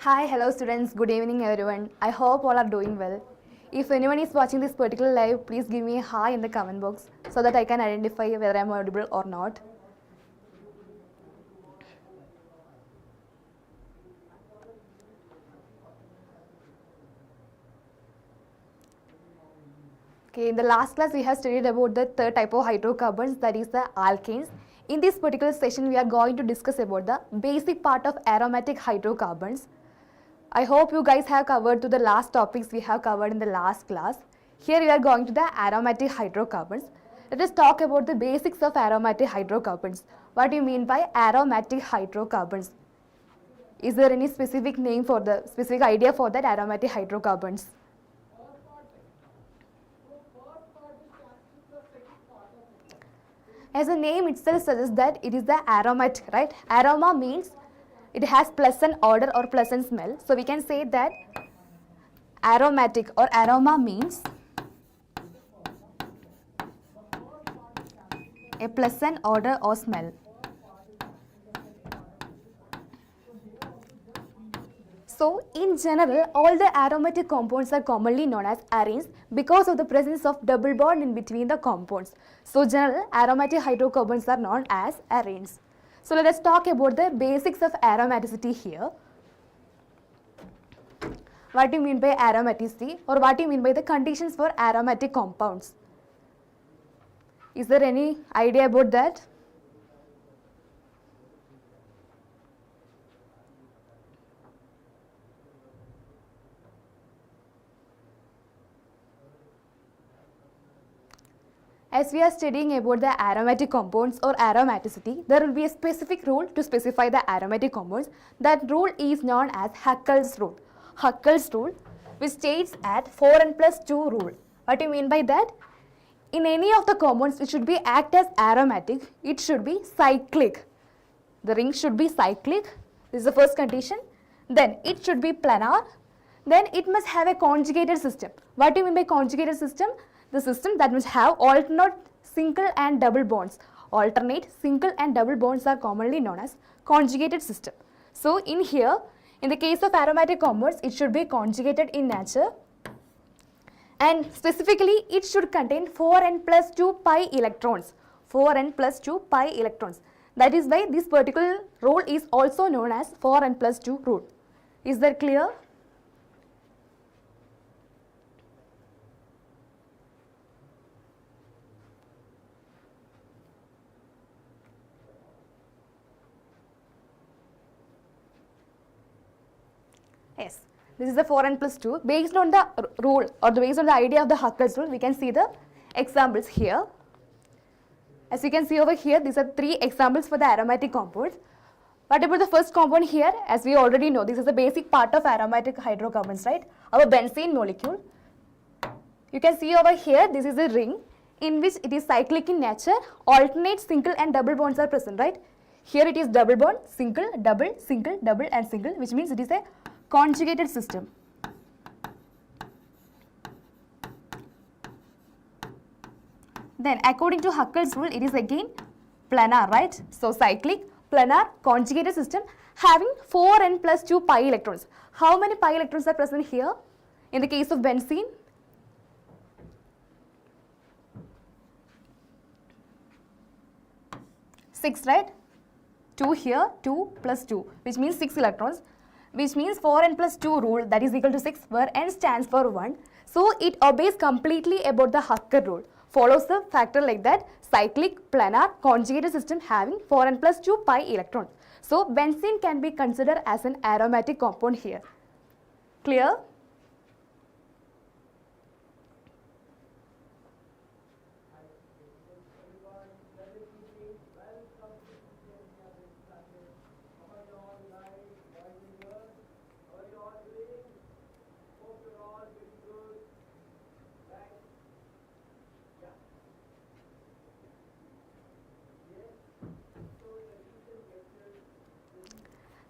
Hi, hello students, good evening everyone. I hope all are doing well. If anyone is watching this particular live, please give me a hi in the comment box so that I can identify whether I am audible or not. Okay, in the last class we have studied about the third type of hydrocarbons, that is the alkanes. In this particular session we are going to discuss about the basic part of aromatic hydrocarbons. I hope you guys have covered to the last topics we have covered in the last class. Here we are going to the aromatic hydrocarbons. Let us talk about the basics of aromatic hydrocarbons. What do you mean by aromatic hydrocarbons? Is there any specific name for the specific idea for that aromatic hydrocarbons? As the name itself suggests that it is the aromatic, right? Aroma means it has pleasant odor or pleasant smell. So we can say that aromatic or aroma means a pleasant odor or smell. So in general, all the aromatic compounds are commonly known as arenes because of the presence of double bond in between the compounds. So general aromatic hydrocarbons are known as arenes. So let us talk about the basics of aromaticity here. What do you mean by aromaticity, or what do you mean by the conditions for aromatic compounds? Is there any idea about that? As we are studying about the aromatic compounds or aromaticity, there will be a specific rule to specify the aromatic compounds. That rule is known as Haeckel's rule. Haeckel's rule, which states at 4n+2 rule. What do you mean by that? In any of the compounds which should be act as aromatic, it should be cyclic. The ring should be cyclic. This is the first condition. Then it should be planar. Then it must have a conjugated system. What do you mean by conjugated system? The system that must have alternate single and double bonds. Alternate single and double bonds are commonly known as conjugated system. So in here, in the case of aromatic compounds, it should be conjugated in nature, and specifically it should contain 4n+2 pi electrons. 4n+2 pi electrons. That is why this particular rule is also known as 4n+2 rule. Is that clear? Yes, this is the 4n+2. Based on the rule or based on the idea of the Haeckel's rule, we can see the examples here. As you can see over here, these are 3 examples for the aromatic compounds. What about the first compound here? As we already know, this is the basic part of aromatic hydrocarbons, right? Our benzene molecule. You can see over here, this is a ring in which it is cyclic in nature. Alternate single and double bonds are present, right? Here it is double bond, single, double and single, which means it is a conjugated system. Then according to Haeckel's rule, it is again planar, right? So cyclic, planar, conjugated system having 4n+2 pi electrons. How many pi electrons are present here in the case of benzene? Six, right? 2 here, 2 plus 2, which means 6 electrons. Which means 4n+2 rule, that is equal to 6, where n stands for 1. So it obeys completely about the Haeckel rule. Follows the factor like that: cyclic, planar, conjugated system having 4n+2 pi electrons. So benzene can be considered as an aromatic compound here. Clear?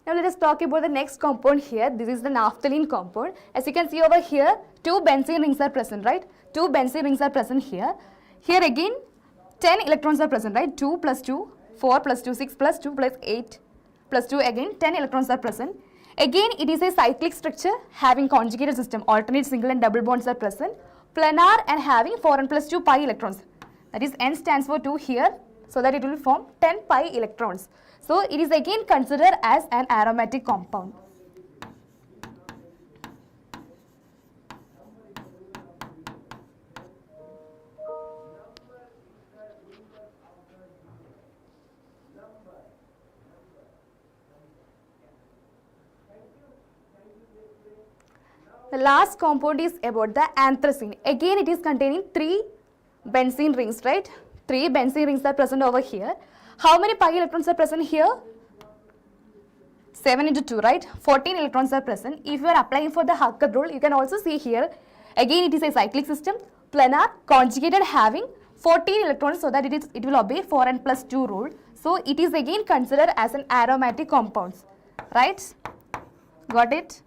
Now let us talk about the next compound here. This is the naphthalene compound. As you can see over here, 2 benzene rings are present, right? 2 benzene rings are present here. Here again, 10 electrons are present, right? 2 plus 2, 4 plus 2, 6 plus 2 plus 8 plus 2 again, 10 electrons are present. Again, it is a cyclic structure having conjugated system. Alternate single and double bonds are present. Planar and having 4n plus 2 pi electrons. That is N stands for 2 here, so that it will form 10 pi electrons. So it is again considered as an aromatic compound. The last compound is about the anthracene. Again, it is containing 3 benzene rings, right? 3 benzene rings are present over here. How many pi electrons are present here? 7 into 2, right? 14 electrons are present. If you are applying for the Hacker rule, you can also see here. Again, it is a cyclic system, planar, conjugated, having 14 electrons, so that it will obey 4n plus 2 rule. So it is again considered as an aromatic compounds, right? Got it?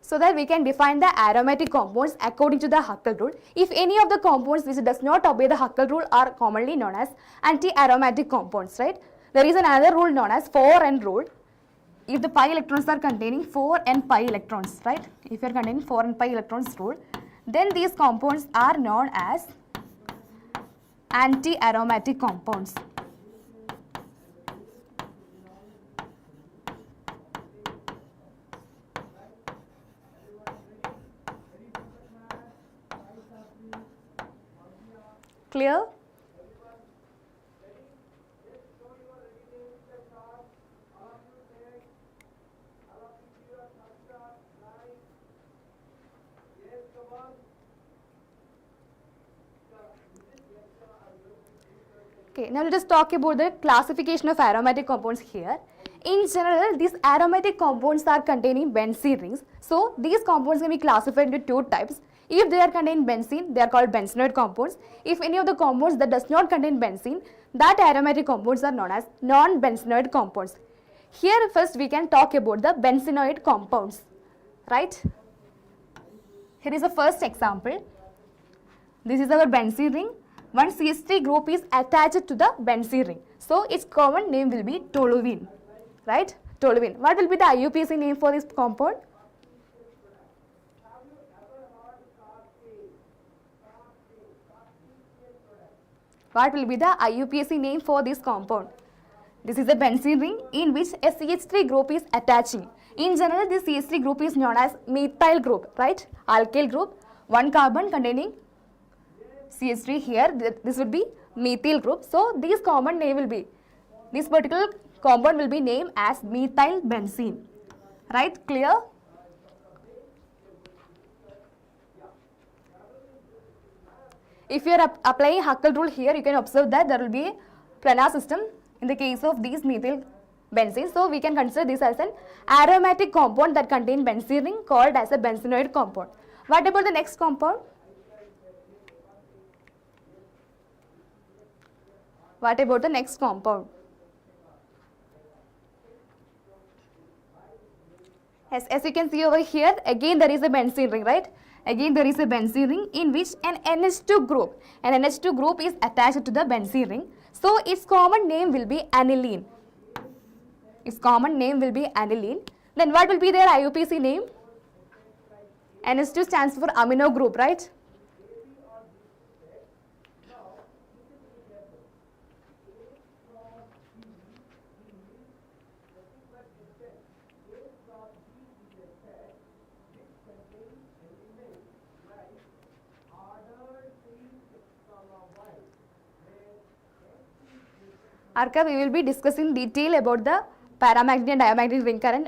So that we can define the aromatic compounds according to the Hacker rule. If any of the compounds which does not obey the Hacker rule are commonly known as anti-aromatic compounds, right? There is another rule known as 4n rule. If the pi electrons are containing 4n pi electrons, right? If you are containing 4n pi electrons rule, then these compounds are known as anti-aromatic compounds. Clear? Okay, now let us talk about the classification of aromatic compounds here. In general, these aromatic compounds are containing benzene rings. So, these compounds can be classified into 2 types. If they are containing benzene, they are called benzenoid compounds. If any of the compounds that does not contain benzene, that aromatic compounds are known as non-benzenoid compounds. Here first we can talk about the benzenoid compounds, right? Here is the first example. This is our benzene ring. One CH3 group is attached to the benzene ring. So its common name will be toluene, right? Toluene. What will be the IUPAC name for this compound? What will be the IUPAC name for this compound? This is a benzene ring in which a CH3 group is attaching. In general, this CH3 group is known as methyl group, right? Alkyl group, 1 carbon containing CH3 here. This would be methyl group. So, this common name will be, this particular compound will be named as methyl benzene, right? Clear? If you are applying Hacker rule here, you can observe that there will be a planar system in the case of these methyl benzene. So, we can consider this as an aromatic compound that contains benzene ring called as a benzenoid compound. What about the next compound? What about the next compound? Yes, as you can see over here, again there is a benzene ring, right? Again there is a benzene ring in which an NH2 group, is attached to the benzene ring. So its common name will be aniline. Its common name will be aniline. Then what will be their IUPAC name? NH2 stands for amino group, right? Arka, we will be discussing detail about the paramagnetic and diamagnetic ring current,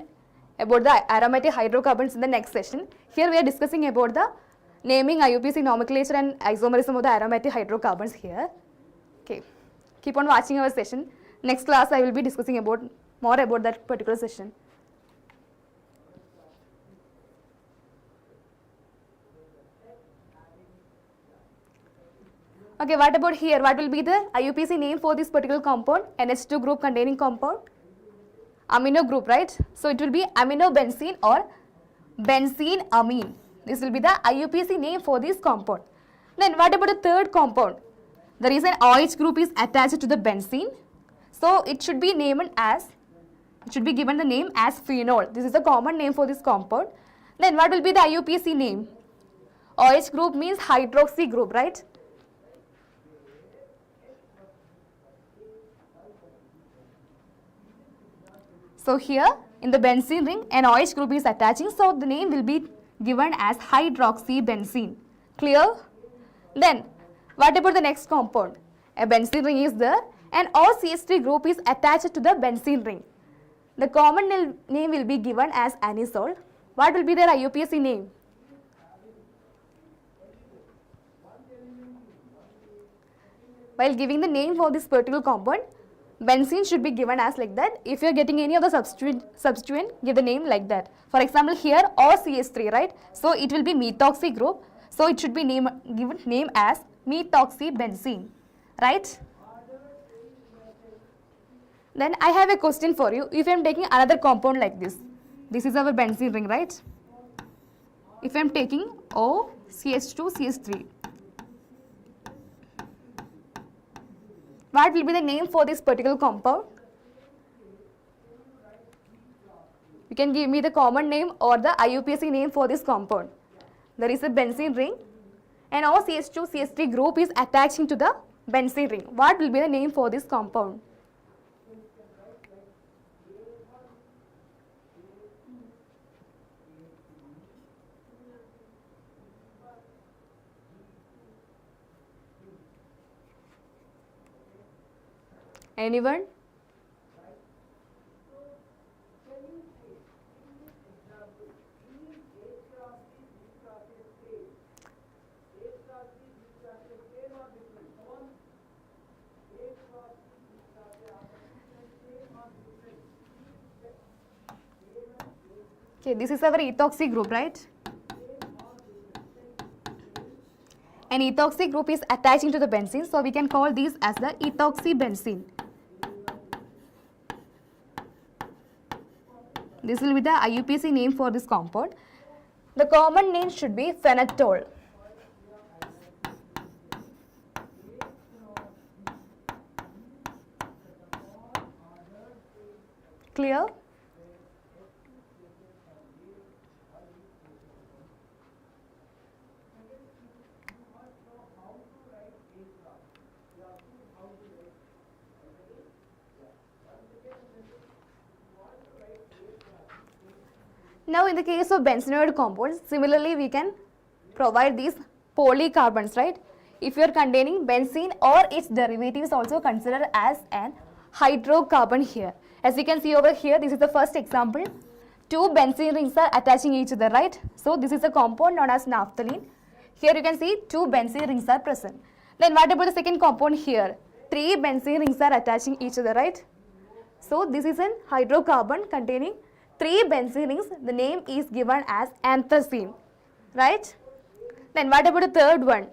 about the aromatic hydrocarbons in the next session. Here we are discussing about the naming, IUPAC nomenclature and isomerism of the aromatic hydrocarbons here. Okay, keep on watching our session. Next class I will be discussing more about that particular session. Okay, what about here? What will be the IUPAC name for this particular compound? NH2 group containing compound? Amino group, right? So it will be aminobenzene or benzene amine. This will be the IUPAC name for this compound. Then what about the third compound? The reason OH group is attached to the benzene, so it should be named as, it should be given the name as phenol. This is a common name for this compound. Then what will be the IUPAC name? OH group means hydroxy group, right? So here in the benzene ring an OH group is attaching, so the name will be given as hydroxybenzene. Clear? Then what about the next compound? A benzene ring is there and OCH3 group is attached to the benzene ring. The common name will be given as anisole. What will be their IUPAC name? While giving the name for this particular compound, benzene should be given as like that. If you are getting any of the substituent, give the name like that. For example, here OCH3, right? So it will be methoxy group. So it should be given name as methoxybenzene, right? Then I have a question for you. If I am taking another compound like this is our benzene ring, right? If I am taking OCH2, CH3, what will be the name for this particular compound? You can give me the common name or the IUPAC name for this compound. There is a benzene ring and OCH2, CH3 group is attaching to the benzene ring. What will be the name for this compound? Anyone? Okay, this is our ethoxy group, right? An ethoxy group is attaching to the benzene, so we can call these as the ethoxybenzene. This will be the IUPAC name for this compound. The common name should be phenol. Clear? Now in the case of benzenoid compounds, similarly we can provide these polycarbons, right? If you are containing benzene or its derivatives also considered as an hydrocarbon here. As you can see over here, this is the first example. Two benzene rings are attaching each other, right? So this is a compound known as naphthalene. Here you can see two benzene rings are present. Then what about the second compound here? Three benzene rings are attaching each other, right? So this is an hydrocarbon containing three benzene rings. The name is given as anthracene, right? Then what about the third one?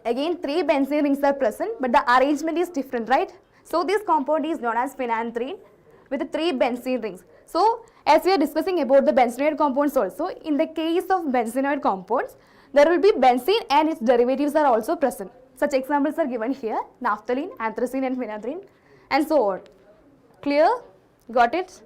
Again, three benzene rings are present, but the arrangement is different, right? So this compound is known as phenanthrene with three benzene rings. So as we are discussing about the benzenoid compounds also, in the case of benzenoid compounds, there will be benzene and its derivatives are also present. Such examples are given here: naphthalene, anthracene and phenanthrene and so on. Clear? Got it?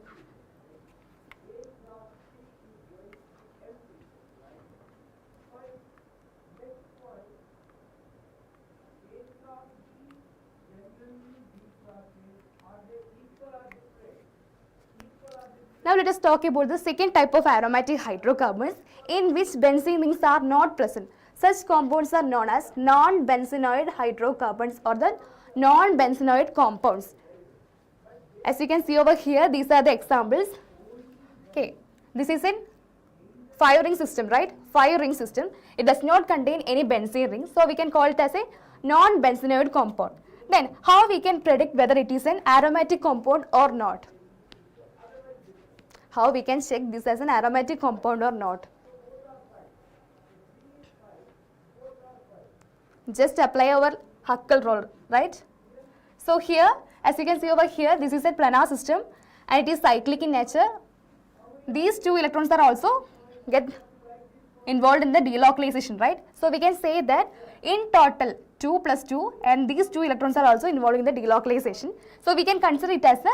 Now let us talk about the second type of aromatic hydrocarbons in which benzene rings are not present. Such compounds are known as non-benzenoid hydrocarbons or the non-benzenoid compounds. As you can see over here, these are the examples. Okay, this is a 5-ring system, right? 5-ring system. It does not contain any benzene ring, so we can call it as a non-benzenoid compound. Then how we can predict whether it is an aromatic compound or not? How we can check this as an aromatic compound or not? Just apply our Huckel rule, right? So here, as you can see over here, this is a planar system and it is cyclic in nature. These two electrons are also involved in the delocalization, right? So we can say that in total 2 plus 2 and these 2 electrons are also involved in the delocalization. So we can consider it as a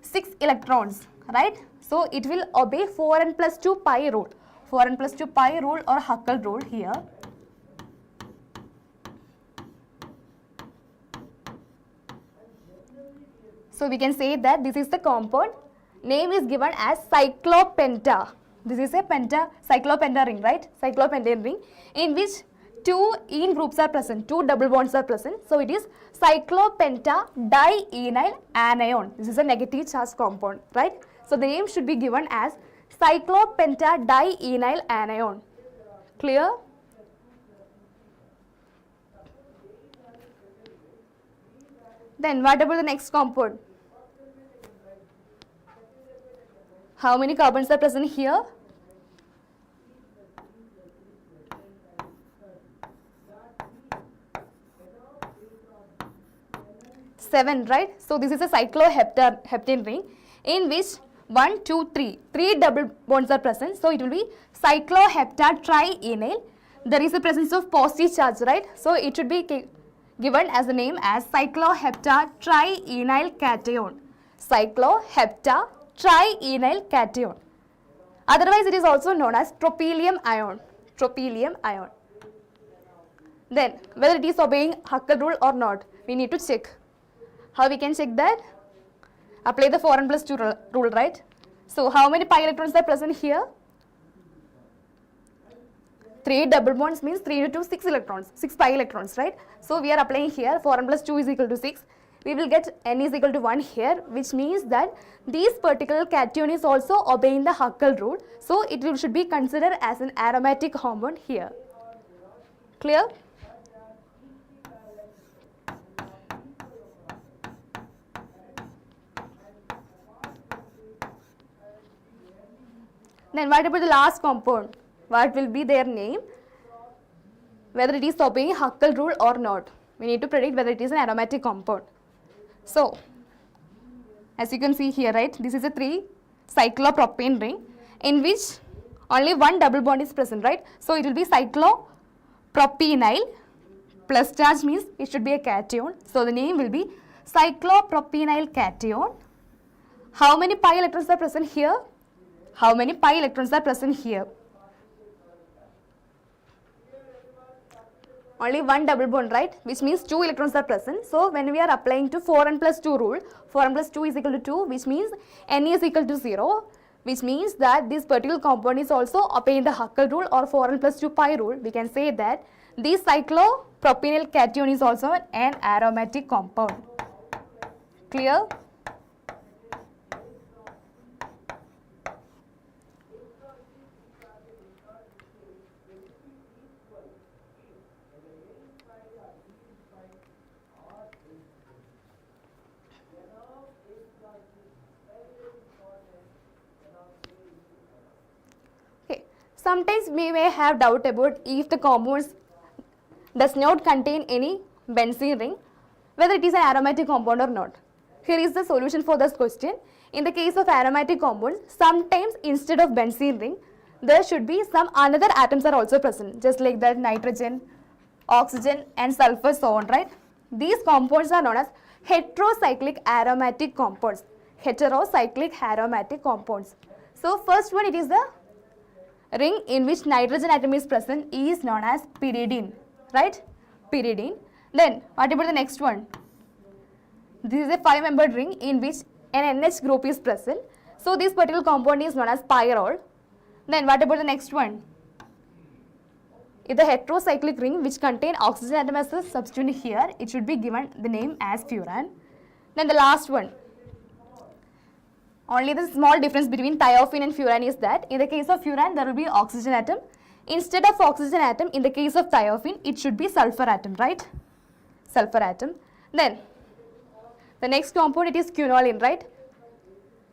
6 electrons, right? So it will obey 4n plus 2 pi rule. 4n plus 2 pi rule or Huckel rule here. So we can say that this is the compound. Name is given as cyclopenta. This is a cyclopenta ring, right? Cyclopentane ring in which 2 ene groups are present, 2 double bonds are present. So it is cyclopenta dienyl anion. This is a negative charge compound, right? So the name should be given as cyclopenta dienyl anion. Clear? Then what about the next compound? How many carbons are present here? 7, right? So this is a cycloheptane ring in which 1, 2, 3 double bonds are present. So it will be cycloheptatrienyl. There is a presence of positive charge, right? So it should be given as a name as cycloheptatrienyl cation. Cycloheptatrienyl cation. Otherwise it is also known as tropylium ion. Tropylium ion. Then whether it is obeying Huckel rule or not, we need to check. How we can check that? Apply the 4n plus 2 rule, right? So how many pi electrons are present here? 3 double bonds means 3 into 2, 6 electrons, 6 pi electrons, right? So we are applying here 4n plus 2 is equal to 6. We will get n is equal to 1 here, which means that this particular cation is also obeying the Huckel rule. So it should be considered as an aromatic compound here. Clear? Then what about the last compound? What will be their name? Whether it is obeying Huckel rule or not. We need to predict whether it is an aromatic compound. So, as you can see here, right, this is a 3 cyclopropane ring in which only one double bond is present, right? So it will be cyclopropenyl plus charge means it should be a cation. So the name will be cyclopropenyl cation. How many pi electrons are present here? How many pi electrons are present here? Only one double bond, right? Which means 2 electrons are present. So when we are applying to 4n plus 2 rule, 4n plus 2 is equal to 2, which means n is equal to 0, which means that this particular compound is also obeying the Huckel rule or 4n plus 2 pi rule. We can say that this cyclopropenyl cation is also an aromatic compound. Clear? Sometimes we may have doubt about if the compounds does not contain any benzene ring, whether it is an aromatic compound or not. Here is the solution for this question. In the case of aromatic compounds, sometimes instead of benzene ring, there should be some another atoms are also present, just like that nitrogen, oxygen and sulfur, so on, right? These compounds are known as heterocyclic aromatic compounds. Heterocyclic aromatic compounds. So first one, it is the ring in which nitrogen atom is present is known as pyridine, right? Pyridine. Then what about the next one? This is a 5-membered ring in which an NH group is present. So this particular compound is known as pyrrole. Then what about the next one? It's a heterocyclic ring which contain oxygen atom as a substituent here. It should be given the name as furan. Then the last one. Only the small difference between thiophene and furan is that in the case of furan there will be oxygen atom. Instead of oxygen atom, in the case of thiophene it should be sulfur atom, right? Sulfur atom. Then the next compound, it is quinoline, right?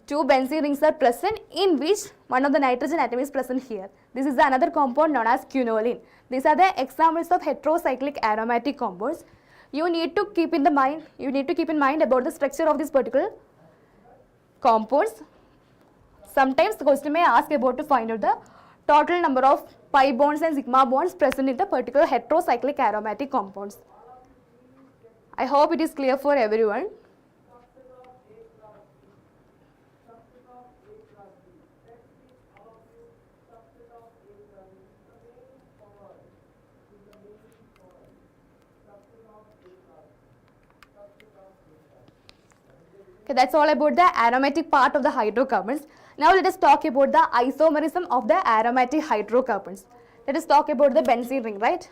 2 benzene rings are present in which one of the nitrogen atom is present here. This is the another compound known as quinoline. These are the examples of heterocyclic aromatic compounds. You need to keep in mind about the structure of this particular compounds. Sometimes the question may ask about to find out the total number of pi bonds and sigma bonds present in the particular heterocyclic aromatic compounds. I hope it is clear for everyone. Okay, that's all about the aromatic part of the hydrocarbons. Now let us talk about the isomerism of the aromatic hydrocarbons. Let us talk about the benzene ring, right?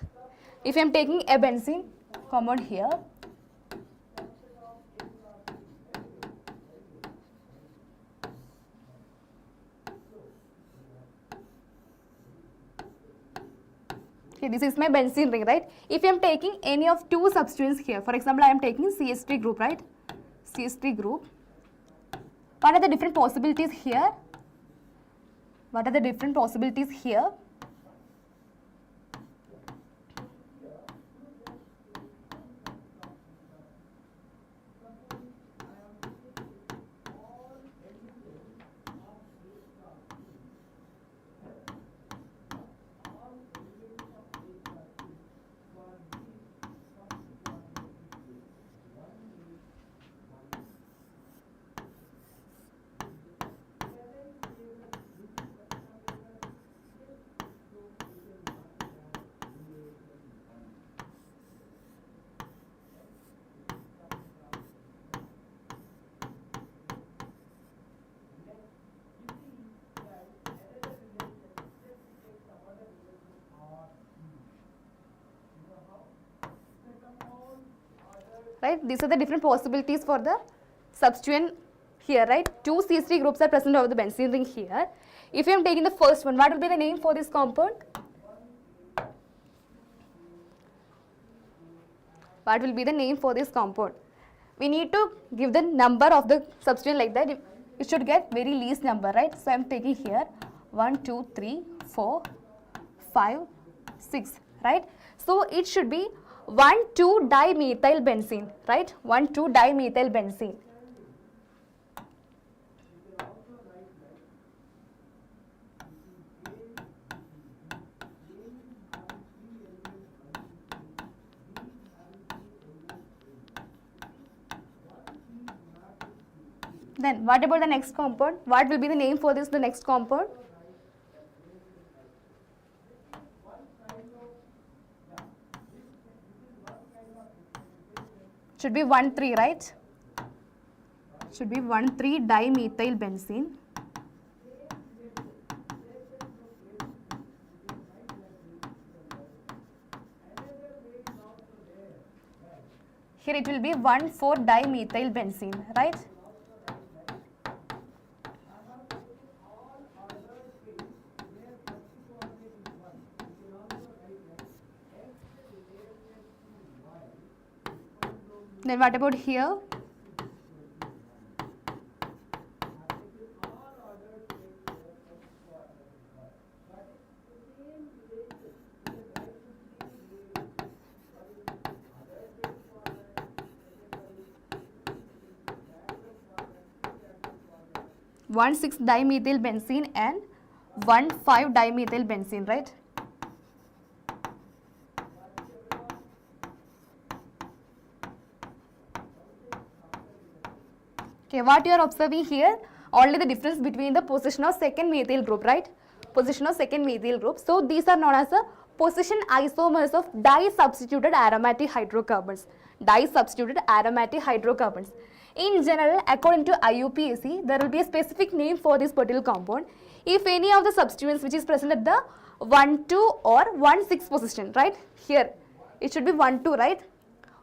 If I am taking a benzene compound here, okay, this is my benzene ring, right? If I am taking any of two substituents here, for example, I am taking CH3 group, right? CH3 group. What are the different possibilities here? What are the different possibilities here? Right, these are the different possibilities for the substituent here, right? Two CH3 groups are present over the benzene ring here. If I am taking the first one, what will be the name for this compound? What will be the name for this compound? We need to give the number of the substituent like that. It should get very least number, right? So I am taking here 1, 2, 3, 4, 5, 6, right? So it should be 1,2-dimethyl benzene, right? 1,2-dimethyl benzene. Then what about the next compound? What will be the name for this, the next compound? Should be 1,3, right? Should be 1,3-dimethyl benzene. Here it will be 1,4-dimethyl benzene, right? Then what about here? One 6-dimethyl benzene and 1,5-dimethyl benzene, right? Okay, what you are observing here, only the difference between the position of second methyl group, right? Position of second methyl group. So these are known as the position isomers of di-substituted aromatic hydrocarbons. Di-substituted aromatic hydrocarbons. In general, according to IUPAC, there will be a specific name for this particular compound. If any of the substituents which is present at the 1,2 or 1,6 position, right? Here, it should be 1,2, right?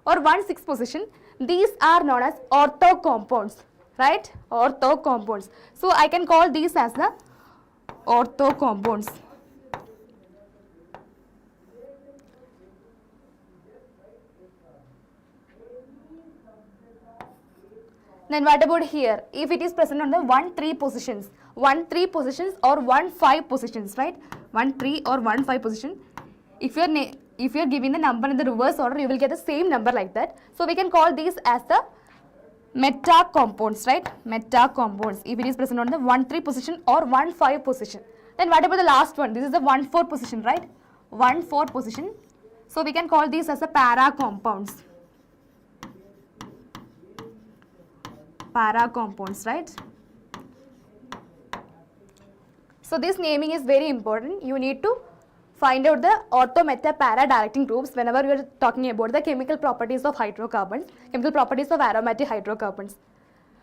Or 1,6 position. These are known as ortho compounds, right? Ortho compounds. So I can call these as the ortho compounds. Then what about here? If it is present on the 1,3 positions, 1,3 positions or 1,5 positions, right? 1,3 or 1,5 position. If you are giving the number in the reverse order, you will get the same number like that. So we can call these as the meta compounds, right? Meta compounds. If it is present on the 1,3 position or 1,5 position. Then what about the last one? This is the 1,4 position, right? 1,4 position. So we can call these as a para compounds. Para compounds, right? So this naming is very important. You need to find out the ortho, meta, para directing groups whenever we are talking about the chemical properties of hydrocarbons, chemical properties of aromatic hydrocarbons.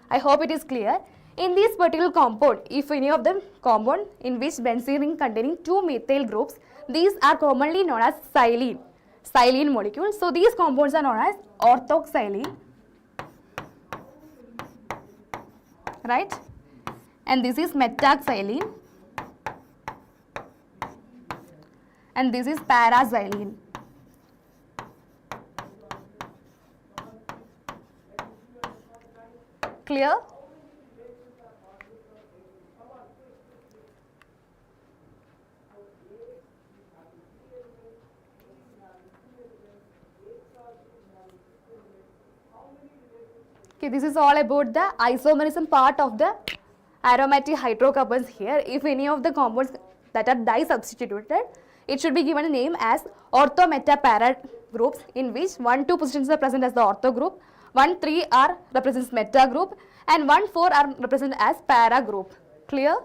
I hope it is clear. In this particular compound, if any of them compound in which benzene ring containing 2 methyl groups, these are commonly known as silene molecules. So these compounds are known as orthoxylene, right? And this is metaxylene, and this is paraxylene. Clear? Okay, this is all about the isomerism part of the aromatic hydrocarbons here. If any of the compounds that are disubstituted, it should be given a name as ortho, meta, para groups, in which 1, 2 positions are present as the ortho group, 1, 3 are represents meta group, and 1, 4 are represented as para group. Clear?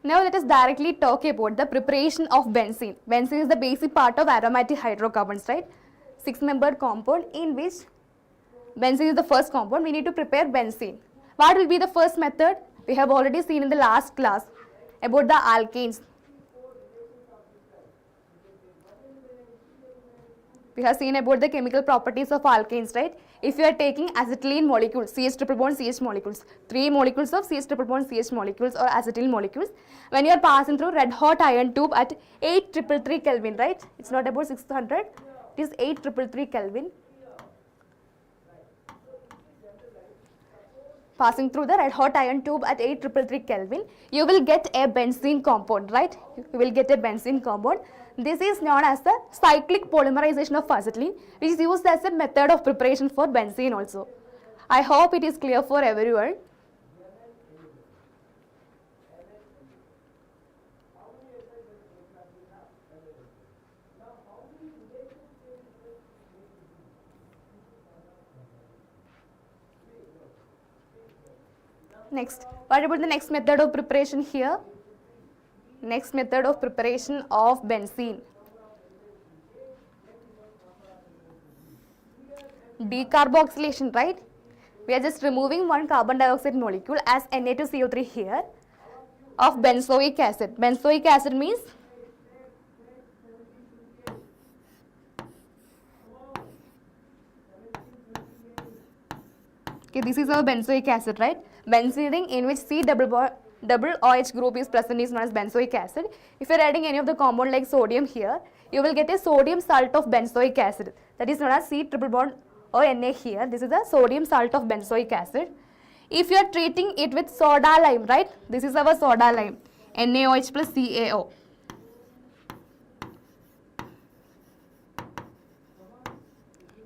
Now let us directly talk about the preparation of benzene. Benzene is the basic part of aromatic hydrocarbons, right? 6-membered compound in which benzene is the first compound. We need to prepare benzene. What will be the first method? We have already seen in the last class about the alkanes. We have seen about the chemical properties of alkanes, right? If you are taking acetylene molecules, CH triple bond CH molecules, 3 molecules of CH triple bond CH molecules or acetyl molecules, when you are passing through red hot iron tube at 833 Kelvin, right? It's not about 600, it is 833 Kelvin. Passing through the red hot iron tube at 833 Kelvin, you will get a benzene compound, right? You will get a benzene compound. This is known as the cyclic polymerization of acetylene, which is used as a method of preparation for benzene also. I hope it is clear for everyone. Next, what about the next method of preparation here? Next method of preparation of benzene. Decarboxylation, right? We are just removing one carbon dioxide molecule as Na2CO3 here of benzoic acid. Benzoic acid means okay, this is our benzoic acid, right? Benzene ring in which C double OH group is present is known as benzoic acid. If you are adding any of the compound like sodium here, you will get a sodium salt of benzoic acid, that is known as C triple bond or Na here. This is the sodium salt of benzoic acid. If you are treating it with soda lime, right? This is our soda lime, NaOH plus CaO.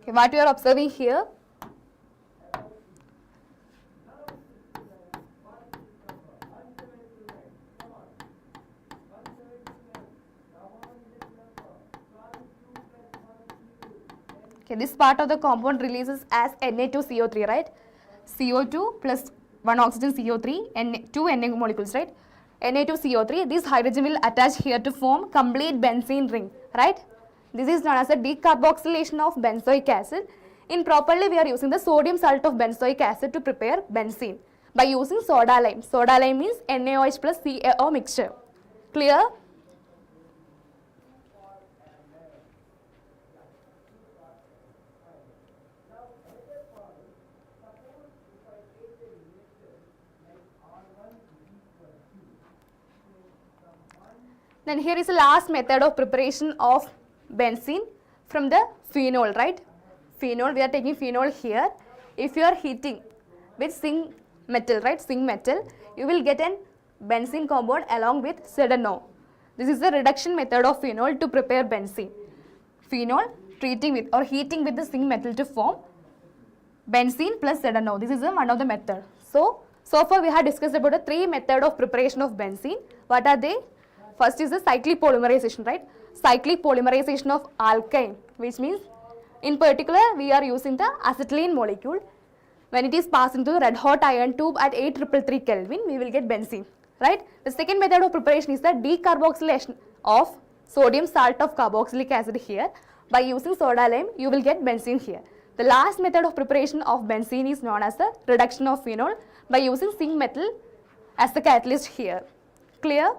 Okay, what you are observing here? Okay, this part of the compound releases as Na2CO3, right? CO2 plus 1 oxygen CO3 and 2 Na molecules, right? Na2CO3, this hydrogen will attach here to form complete benzene ring, right? This is known as a decarboxylation of benzoic acid. Improperly, we are using the sodium salt of benzoic acid to prepare benzene by using soda lime. Soda lime means NaOH plus CaO mixture. Clear? Then here is the last method of preparation of benzene from the phenol, right? Phenol, we are taking phenol here. If you are heating with zinc metal, right? Zinc metal, you will get an benzene compound along with ZNO. This is the reduction method of phenol to prepare benzene. Phenol treating with or heating with the zinc metal to form benzene plus ZNO. This is one of the method. So far we have discussed about the three method of preparation of benzene. What are they? First is the cyclic polymerization, right? Cyclic polymerization of alkyne, which means in particular we are using the acetylene molecule. When it is passed into the red hot iron tube at 8333 Kelvin, we will get benzene, right? The second method of preparation is the decarboxylation of sodium salt of carboxylic acid here. By using soda lime, you will get benzene here. The last method of preparation of benzene is known as the reduction of phenol by using zinc metal as the catalyst here. Clear?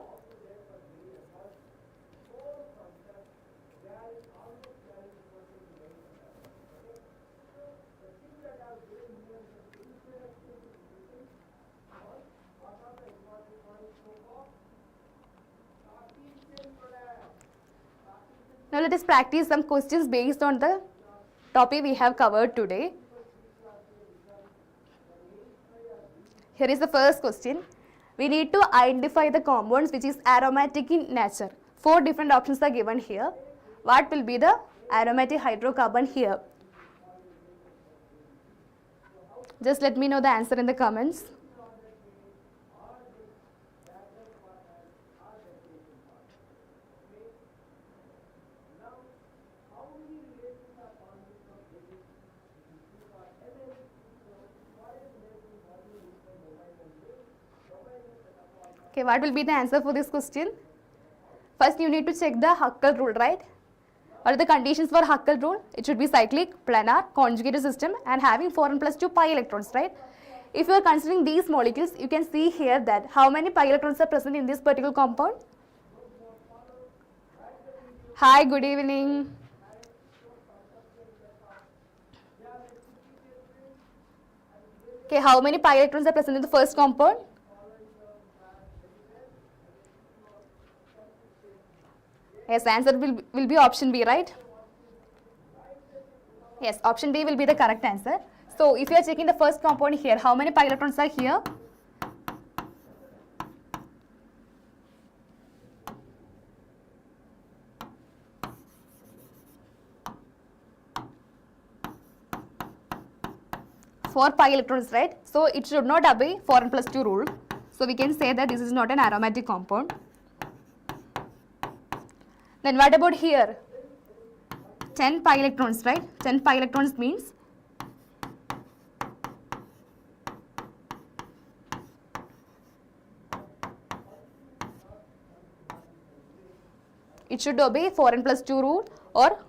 Now let us practice some questions based on the topic we have covered today. Here is the first question. We need to identify the compounds which is aromatic in nature. 4 different options are given here. What will be the aromatic hydrocarbon here? Just let me know the answer in the comments. Okay, what will be the answer for this question? First, you need to check the Huckel rule, right? What are the conditions for Huckel rule? It should be cyclic, planar, conjugated system and having 4n plus 2 pi electrons, right? If you are considering these molecules, you can see here that how many pi electrons are present in this particular compound? Hi, good evening. Okay, how many pi electrons are present in the first compound? Yes, answer will be option B, right? Yes, option B will be the correct answer. So, if you are checking the first compound here, how many pi electrons are here? Four pi electrons, right? So, it should not obey 4n plus 2 rule. So, we can say that this is not an aromatic compound. Then what about here? 10 pi electrons, right? 10 pi electrons means it should obey 4n plus 2 rule or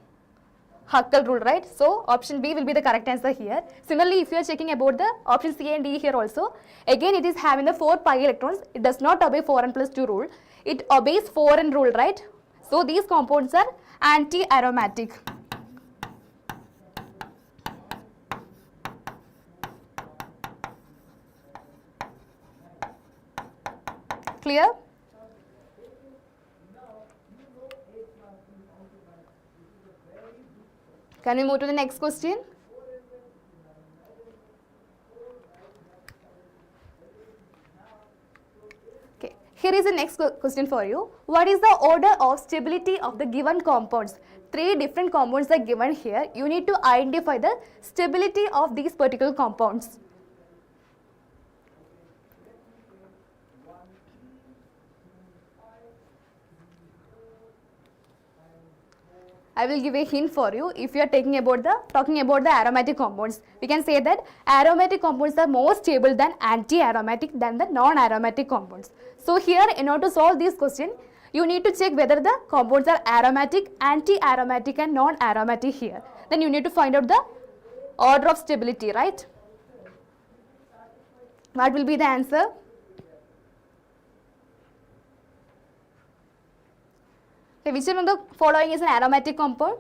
Huckel rule, right? So, option B will be the correct answer here. Similarly, if you are checking about the option C and D here also, again it is having the 4 pi electrons. It does not obey 4n plus 2 rule. It obeys 4n rule, right? So, these compounds are anti-aromatic. Clear? Can we move to the next question? Okay, here is the next question for you. What is the order of stability of the given compounds? 3 different compounds are given here. You need to identify the stability of these particular compounds. I will give a hint for you. If you are talking about the aromatic compounds, we can say that aromatic compounds are more stable than anti-aromatic than the non-aromatic compounds. So here, in order to solve this question, you need to check whether the compounds are aromatic, anti-aromatic and non-aromatic here. Then you need to find out the order of stability, right? What will be the answer? Okay, which one of the following is an aromatic compound?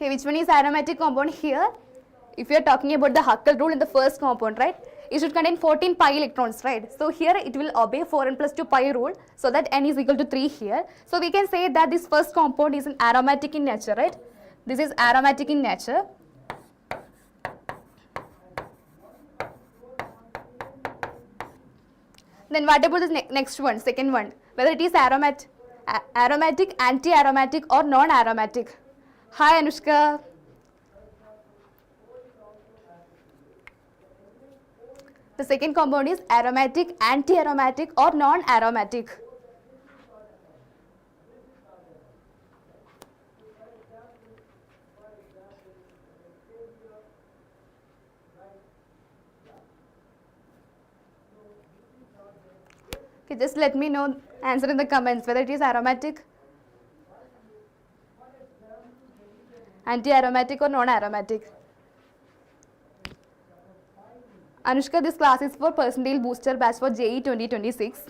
Okay, which one is aromatic compound here? If you are talking about the Huckel rule in the first compound, right, it should contain 14 pi electrons, right? So here it will obey 4n plus 2 pi rule, so that n is equal to 3 here. So we can say that this first compound is an aromatic in nature, right? This is aromatic in nature. Then what about the next one, second one, whether it is aromatic, anti-aromatic or non-aromatic? Hi Anushka. The second compound is aromatic, anti-aromatic or non-aromatic. Okay, just let me know, answer in the comments whether it is aromatic, anti-aromatic or non-aromatic. Anushka, this class is for percentile booster batch for JEE 2026.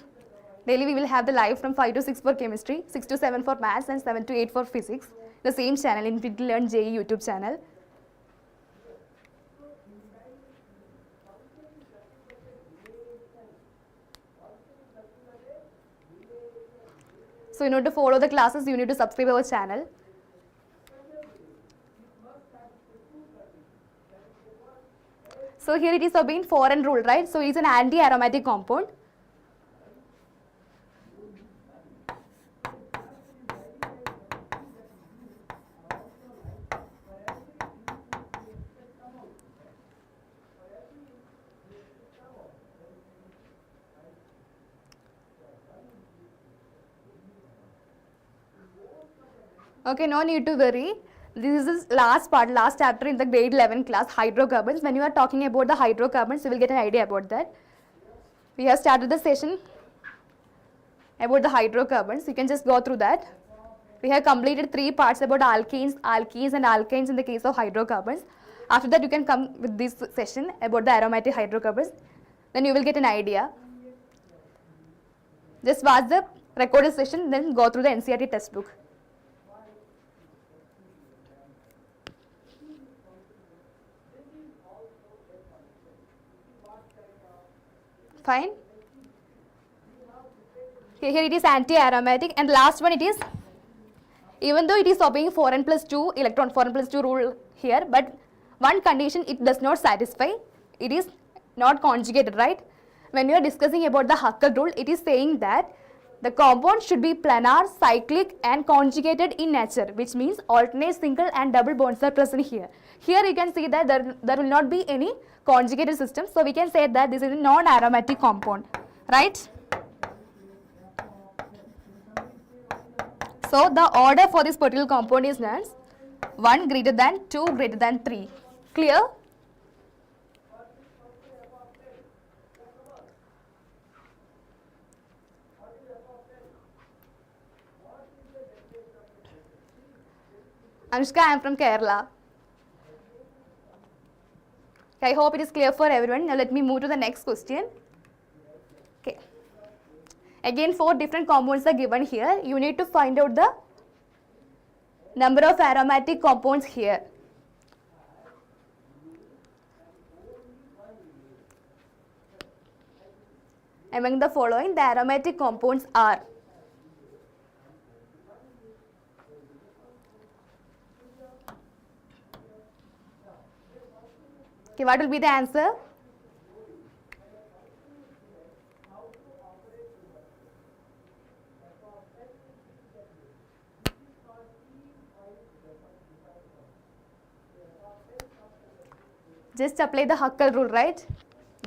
Daily we will have the live from 5 to 6 for chemistry, 6 to 7 for maths and 7 to 8 for physics. The same channel, Infinity Learn JEE YouTube channel. So in order to follow the classes, you need to subscribe our channel. So here it is obeying 4n rule, right? So it is an anti-aromatic compound. Okay, no need to worry. This is last part, last chapter in the grade 11 class, hydrocarbons. When you are talking about the hydrocarbons, you will get an idea about that. We have started the session about the hydrocarbons. You can just go through that. We have completed 3 parts about alkenes, alkenes and alkynes in the case of hydrocarbons. After that, you can come with this session about the aromatic hydrocarbons. Then you will get an idea. Just watch the recorded session, then go through the NCERT textbook. Fine. Here it is anti-aromatic, and last one it is, even though it is obeying 4n plus 2 electron, 4n plus 2 rule here, but one condition it does not satisfy, it is not conjugated, right? When you are discussing about the Huckel rule, it is saying that the compound should be planar, cyclic and conjugated in nature, which means alternate single and double bonds are present here. Here you can see that there will not be any conjugated system, so we can say that this is a non-aromatic compound, right? So the order for this particular compound is known as 1 greater than 2 greater than 3. Clear? Anushka, I am from Kerala. I hope it is clear for everyone. Now let me move to the next question. Okay. Again, 4 different compounds are given here. You need to find out the number of aromatic compounds here. Among the following, the aromatic compounds are. Okay, what will be the answer? Just apply the Huckel rule, right?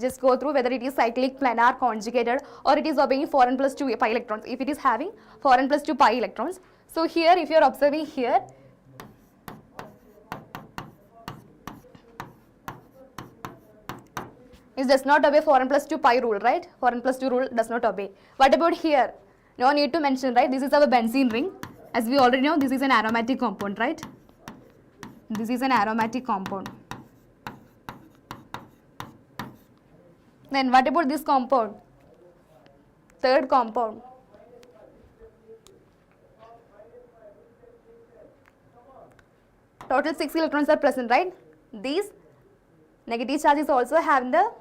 Just go through whether it is cyclic, planar, conjugated, or it is obeying 4n plus 2 pi electrons. If it is having 4n plus 2 pi electrons. So here, if you are observing here, it does not obey 4n plus 2 pi rule, right? 4n plus 2 rule does not obey. What about here? No need to mention, right? This is our benzene ring. As we already know, this is an aromatic compound, right? This is an aromatic compound. Then what about this compound? Third compound. Total 6 electrons are present, right? These negative charges also have the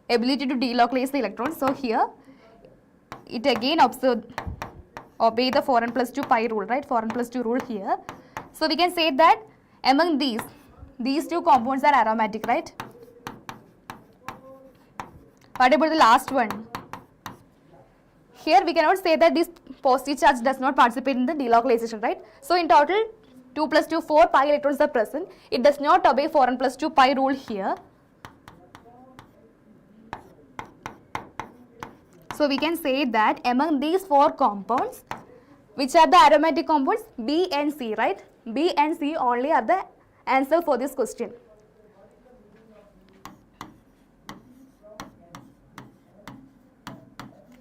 ability to delocalize the electrons. So here it again obey the 4n plus 2 pi rule, right? 4n plus 2 rule here. So we can say that among these two compounds are aromatic, right? What about the last one? Here we cannot say that this positive charge does not participate in the delocalization, right? So in total 2 plus 2, 4 pi electrons are present. It does not obey 4n plus 2 pi rule here. So we can say that among these 4 compounds, which are the aromatic compounds? B and C, right? B and C only are the answer for this question.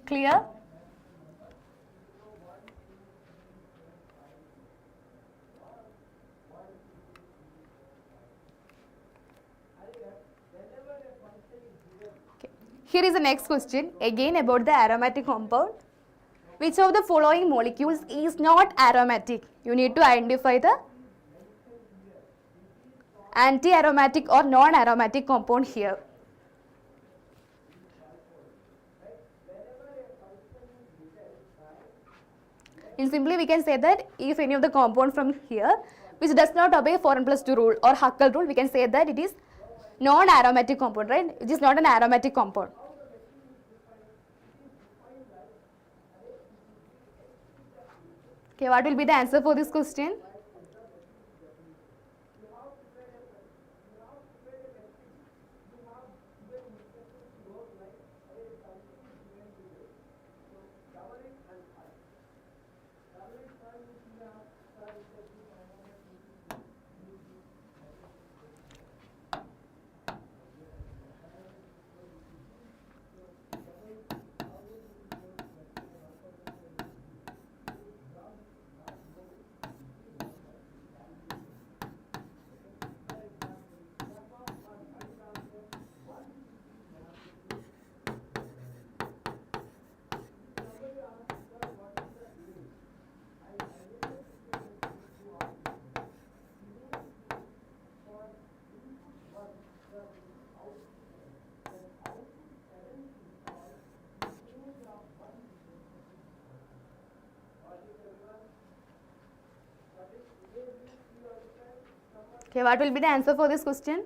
Clear? Here is the next question, again about the aromatic compound. Which of the following molecules is not aromatic? You need to identify the anti-aromatic or non-aromatic compound here. In simply we can say that if any of the compound from here which does not obey 4n plus 2 rule or Huckel rule, we can say that it is non-aromatic compound, right? It is not an aromatic compound. Okay, what will be the answer for this question? Okay, what will be the answer for this question?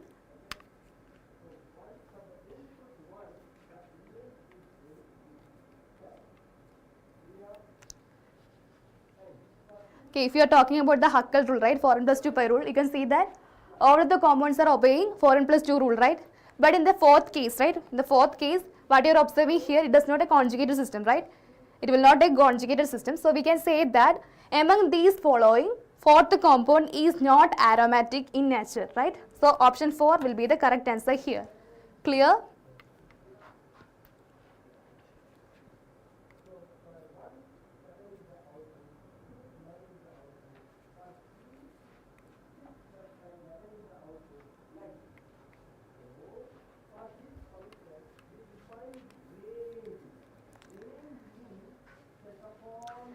Okay, if you are talking about the Huckel rule, right, 4n plus 2 pi rule, you can see that all of the compounds are obeying 4n plus 2 rule, right? But in the fourth case, right, in the fourth case, what you are observing here, it does not a conjugated system, right? It will not a conjugated system. So we can say that among these following, fourth compound is not aromatic in nature, right? So option 4 will be the correct answer here. Clear?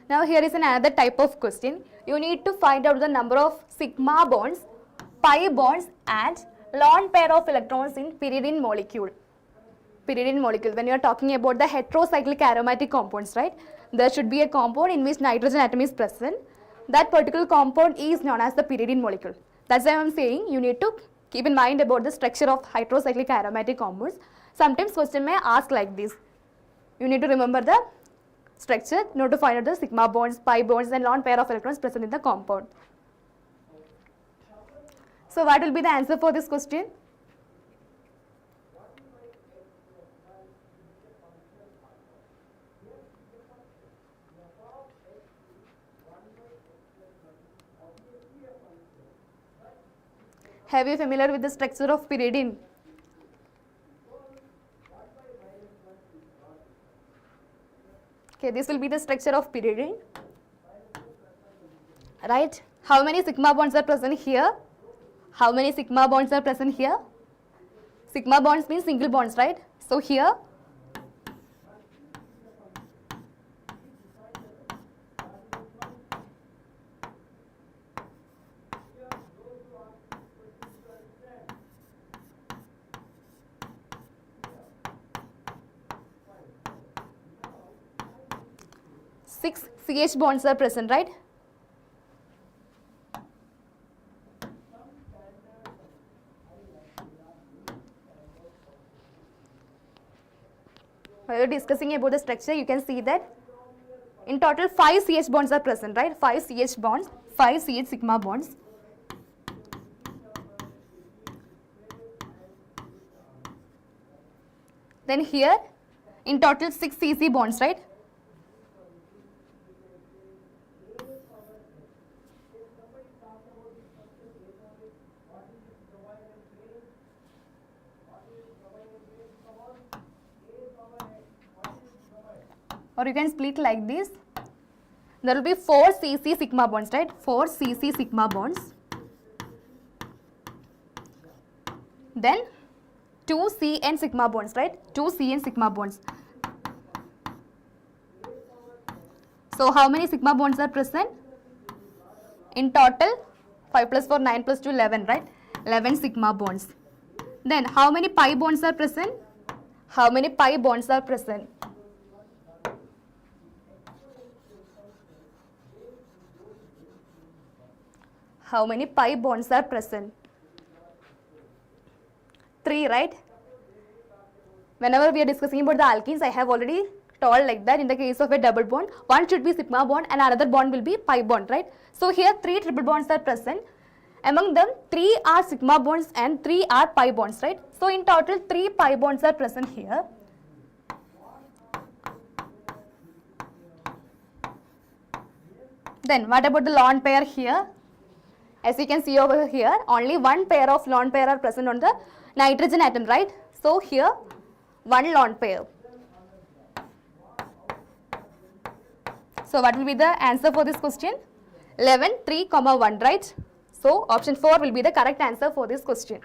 Now here is another type of question. You need to find out the number of sigma bonds, pi bonds and lone pair of electrons in pyridine molecule. Pyridine molecule, when you are talking about the heterocyclic aromatic compounds, right? There should be a compound in which nitrogen atom is present. That particular compound is known as the pyridine molecule. That's why I am saying you need to keep in mind about the structure of heterocyclic aromatic compounds. Sometimes question may ask like this. You need to remember the structure in order to find out the sigma bonds, pi bonds and lone pair of electrons present in the compound. So what will be the answer for this question? Have you familiar with the structure of pyridine? Okay, this will be the structure of pyridine, right? How many sigma bonds are present here? How many sigma bonds are present here? Sigma bonds means single bonds, right? So here 6 CH bonds are present, right? While you're discussing about the structure, you can see that in total 5 CH bonds are present, right? 5 CH bonds, 5 CH sigma bonds. Then here, in total 6 CC bonds, right? Or you can split like this. There will be 4 CC sigma bonds, right? 4 CC sigma bonds. Then 2 CN sigma bonds, right? 2 CN sigma bonds. So how many sigma bonds are present? In total, 5 plus 4, 9 plus 2, 11, right? 11 sigma bonds. Then how many pi bonds are present? How many pi bonds are present? How many pi bonds are present? 3, right? Whenever we are discussing about the alkenes, I have already told like that in the case of a double bond, one should be sigma bond and another bond will be pi bond, right? So here 3 triple bonds are present. Among them, 3 are sigma bonds and 3 are pi bonds, right? So in total, 3 pi bonds are present here. Then what about the lone pair here? As you can see over here, only one pair of lone pair are present on the nitrogen atom, right? So here, one lone pair. So what will be the answer for this question? 11, 3, 1, right? So option 4 will be the correct answer for this question.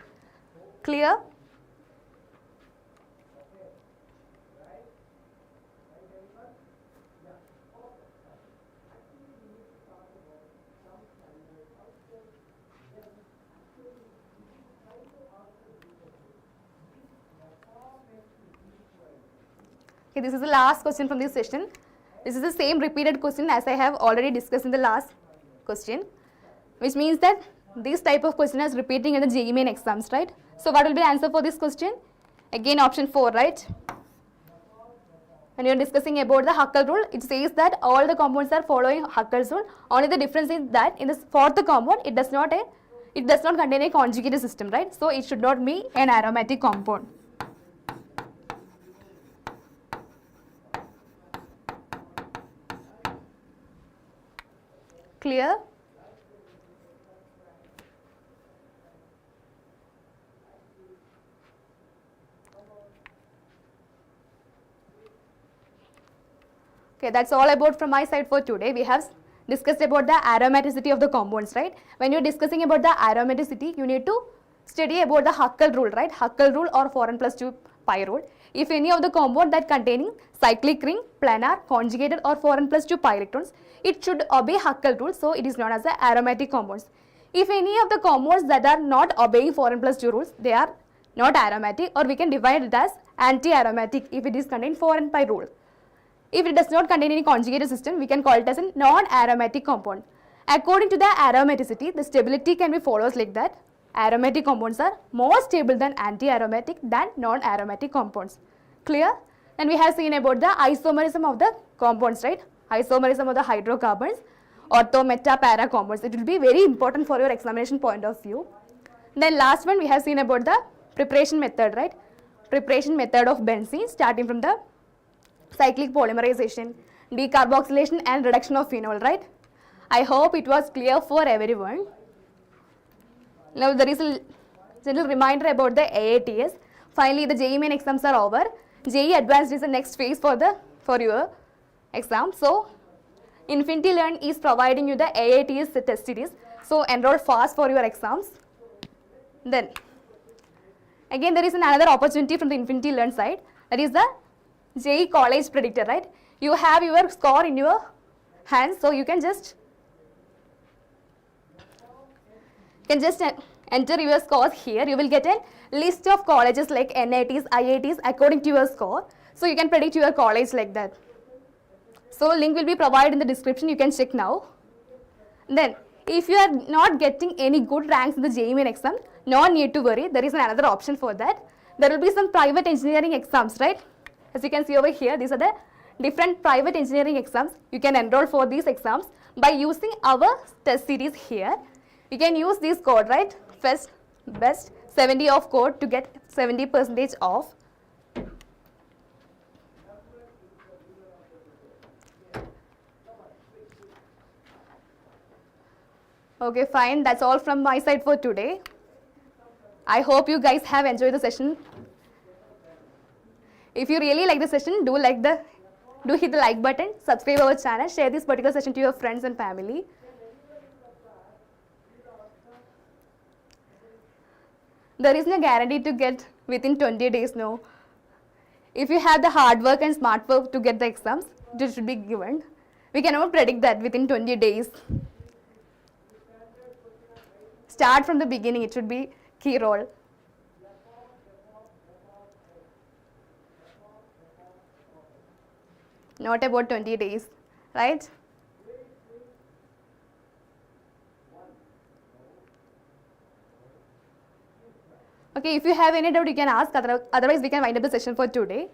Clear? Okay, this is the last question from this session. This is the same repeated question as I have already discussed in the last question, which means that this type of question is repeating in the JEE Main exams, right? So what will be the answer for this question? Again, option 4, right? When you are discussing about the Huckel rule, it says that all the compounds are following Huckel's rule. Only the difference is that in the fourth compound, it does not contain a conjugated system, right? So it should not be an aromatic compound. Clear? Okay, that's all about from my side for today. We have discussed about the aromaticity of the compounds, right? When you're discussing about the aromaticity, you need to study about the Huckel rule, right? Huckel rule or 4n plus 2 pi rule. If any of the compound that containing cyclic ring, planar, conjugated or 4n plus 2 pi electrons, it should obey Huckel rule, so it is known as the aromatic compounds. If any of the compounds that are not obeying 4n plus 2 rules, they are not aromatic, or we can divide it as anti-aromatic if it is contained 4n pi rule. If it does not contain any conjugated system, we can call it as a non-aromatic compound. According to the aromaticity, the stability can be follows like that. Aromatic compounds are more stable than anti-aromatic than non-aromatic compounds. Clear? And we have seen about the isomerism of the compounds, right? Isomerism of the hydrocarbons, ortho, meta, para compounds. It will be very important for your examination point of view. Then last one we have seen about the preparation method, right? Preparation method of benzene starting from the cyclic polymerization, decarboxylation and reduction of phenol, right? I hope it was clear for everyone. Now there is a general reminder about the AATS. Finally, the JEE Main exams are over. JEE Advanced is the next phase for your exam. So Infinity Learn is providing you the AATS test series. So enroll fast for your exams. Then again there is another opportunity from the Infinity Learn side, that is the JEE College Predictor, right? You have your score in your hands, so you can just enter your scores here. You will get a list of colleges like NITs, IITs according to your score. So you can predict your college like that. So link will be provided in the description, you can check now. Then if you are not getting any good ranks in the JEE Main exam, no need to worry, there is another option for that. There will be some private engineering exams, right? As you can see over here, these are the different private engineering exams. You can enroll for these exams by using our test series here. You can use this code, right? First, best 70 off code to get 70% off. Okay, fine. That's all from my side for today. I hope you guys have enjoyed the session. If you really like the session, do hit the like button, subscribe our channel, share this particular session to your friends and family. There is no guarantee to get within 20 days, no. If you have the hard work and smart work to get the exams, it should be given. We cannot predict that within 20 days. Start from the beginning, it should be key role. Not about 20 days, right? Okay, if you have any doubt, you can ask, otherwise we can wind up the session for today.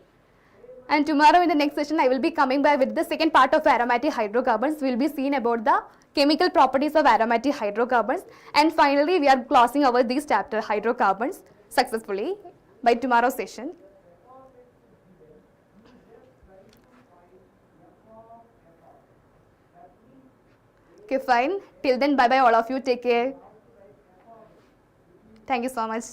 And tomorrow in the next session, I will be coming back with the second part of aromatic hydrocarbons. We will be seeing about the chemical properties of aromatic hydrocarbons. And finally, we are closing over this chapter, hydrocarbons, successfully by tomorrow's session. Okay, fine. Till then, bye-bye all of you. Take care. Thank you so much.